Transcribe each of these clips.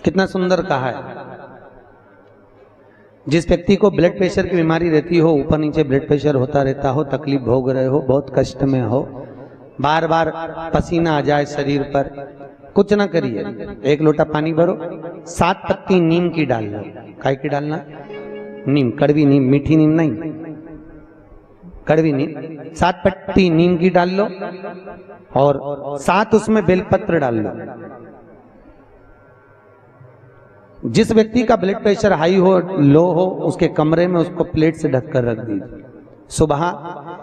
कितना सुंदर कहा है। जिस व्यक्ति को ब्लड प्रेशर की बीमारी रहती हो, ऊपर नीचे ब्लड प्रेशर होता रहता हो, तकलीफ भोग रहे हो, बहुत कष्ट में हो, बार बार पसीना आ जाए शरीर पर, कुछ ना करिए, एक लोटा पानी भरो, 7 पत्ती नीम की डाल लो। काय की डालना? नीम, कड़वी नीम, मीठी नीम नहीं, कड़वी नीम। 7 पत्ती नीम की डाल लो और 7 उसमें बेलपत्र डाल लो। जिस व्यक्ति का ब्लड प्रेशर हाई हो, लो हो, उसके कमरे में उसको प्लेट से ढककर रख दीजिए। सुबह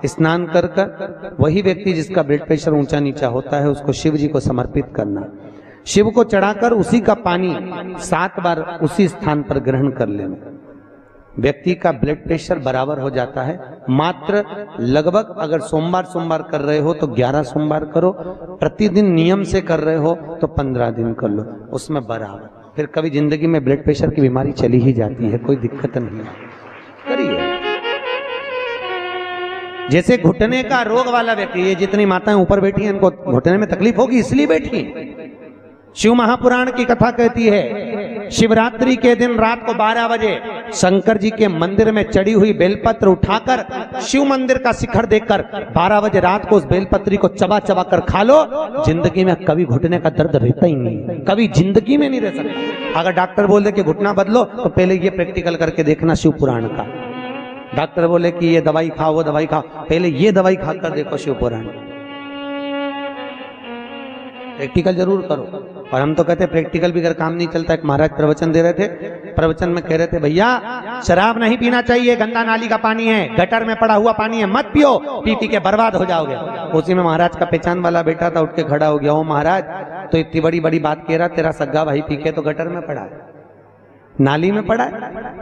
स्नान कर कर वही व्यक्ति जिसका ब्लड प्रेशर ऊंचा नीचा होता है उसको शिव जी को समर्पित करना। शिव को चढ़ाकर उसी का पानी 7 बार उसी स्थान पर ग्रहण कर लेना। व्यक्ति का ब्लड प्रेशर बराबर हो जाता है। मात्र लगभग अगर सोमवार कर रहे हो तो 11 सोमवार करो, प्रतिदिन नियम से कर रहे हो तो 15 दिन कर लो, उसमें बराबर। फिर कभी जिंदगी में ब्लड प्रेशर की बीमारी चली ही जाती है, कोई दिक्कत नहीं है, करिए। जैसे घुटने का रोग वाला व्यक्ति, ये जितनी माताएं ऊपर बैठी हैं इनको घुटने में तकलीफ होगी इसलिए बैठी हैं। शिव महापुराण की कथा कहती है शिवरात्रि के दिन रात को 12 बजे शंकर जी के मंदिर में चढ़ी हुई बेलपत्र उठाकर शिव मंदिर का शिखर देखकर 12 बजे रात को उस बेलपत्री को चबा चबा कर खा लो, जिंदगी में कभी घुटने का दर्द रहता ही नहीं, कभी जिंदगी में नहीं रह सकता। अगर डॉक्टर बोले कि घुटना बदलो तो पहले ये प्रैक्टिकल करके देखना शिव पुराण का। डॉक्टर बोले कि ये दवाई खाओ, वो दवाई खाओ, पहले ये दवाई खाकर देखो शिव पुराण। प्रैक्टिकल जरूर करो। और हम तो कहते हैं प्रैक्टिकल भी अगर काम नहीं चलता। एक महाराज प्रवचन दे रहे थे, प्रवचन में कह रहे थे भैया शराब नहीं पीना चाहिए, गंदा नाली का पानी है, गटर में पड़ा हुआ पानी है, मत पियो, पी पी के बर्बाद हो जाओगे। उसी में महाराज का पहचान वाला बेटा था, उठ के खड़ा हो गया, ओ महाराज तो इतनी बड़ी बड़ी बात कह रहा, तेरा सग्गा भाई पी के तो गटर में पड़ा है, नाली में पड़ा है,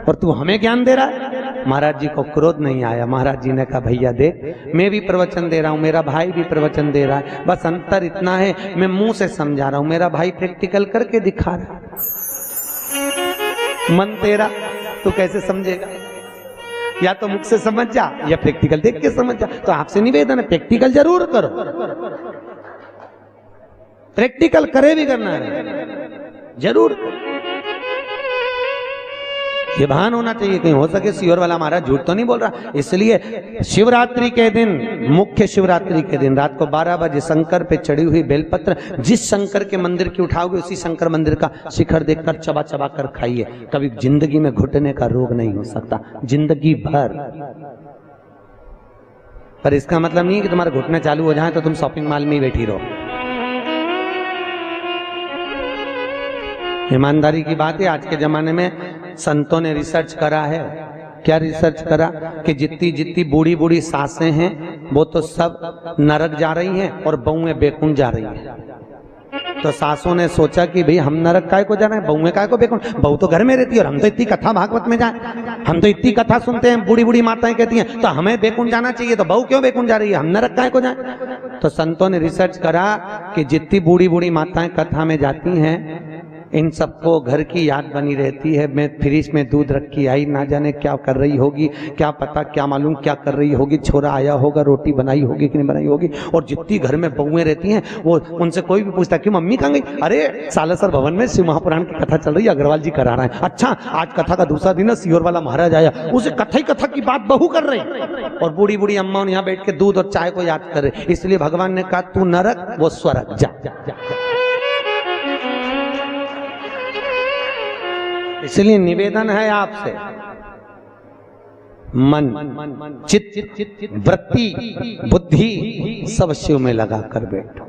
और तू हमें ज्ञान दे रहा है। महाराज जी को क्रोध नहीं आया। महाराज जी ने कहा भैया देख, मैं भी प्रवचन दे रहा हूं, मेरा भाई भी प्रवचन दे रहा है, बस अंतर इतना है मैं मुंह से समझा रहा हूं, मेरा भाई प्रैक्टिकल करके दिखा रहा है। मन तेरा, तू कैसे समझेगा? या तो मुख से समझ जा या प्रैक्टिकल देख के समझ जा। तो आपसे निवेदन है प्रैक्टिकल जरूर करो, प्रैक्टिकल करे भी करना है जरूर। ये भान होना चाहिए, कहीं हो सके सियोर वाला महाराज झूठ तो नहीं बोल रहा। इसलिए शिवरात्रि के दिन, मुख्य शिवरात्रि के दिन रात को 12 बजे शंकर पे चढ़ी हुई बेलपत्र जिस शंकर के मंदिर की उठाओगे उसी शंकर मंदिर का शिखर देखकर चबा चबा कर खाइए। कभी जिंदगी में घुटने का रोग नहीं हो सकता, जिंदगी भर। पर इसका मतलब नहीं कि तुम्हारे घुटने चालू हो जाए तो तुम शॉपिंग मॉल में ही बैठी रहो। ईमानदारी की बात है, आज के जमाने में संतों ने रिसर्च करा है। क्या रिसर्च करा? कि जितनी जितनी बूढ़ी बूढ़ी सासें हैं वो तो सब नरक जा रही हैं और बहुएं बेकुंठ जा रही हैं। तो सासों ने सोचा कि भाई हम नरक काय को जा रहे हैं, बहुएं काय को बेकुंठ? बहू तो घर में रहती है और हम तो इतनी कथा भागवत में जाए, हम तो इतनी कथा सुनते हैं, बूढ़ी बूढ़ी माताएं कहती हैं तो हमें बेकुंठ जाना चाहिए, तो बहू क्यों बेकुंठ जा रही है, हम नरक काय को जाए? तो संतों ने रिसर्च करा कि जितनी बूढ़ी बूढ़ी माताएं कथा में जाती हैं इन सबको घर की याद बनी रहती है। मैं फ्रिज में दूध रखी आई, ना जाने क्या कर रही होगी, क्या पता क्या मालूम क्या कर रही होगी, छोरा आया होगा, रोटी बनाई होगी कि नहीं बनाई होगी। और जितनी घर में बहुएं रहती हैं वो उनसे कोई भी पूछता कि मम्मी कहाँ गई? अरे सालासर भवन में शिव महापुराण की कथा चल रही है, अग्रवाल जी करा रहे हैं। अच्छा आज कथा का दूसरा दिन है, सियोर वाला महाराज आया, उसे कथा ही कथा की बात बहू कर रही, और बूढ़ी बूढ़ी अम्मा यहाँ बैठ के दूध और चाय को याद कर रहे। इसलिए भगवान ने कहा तू नरक वो स्वर्ग जा। इसलिए निवेदन है आपसे, मन, चित्त, वृत्ति, बुद्धि सब शिव में लगा कर बैठो।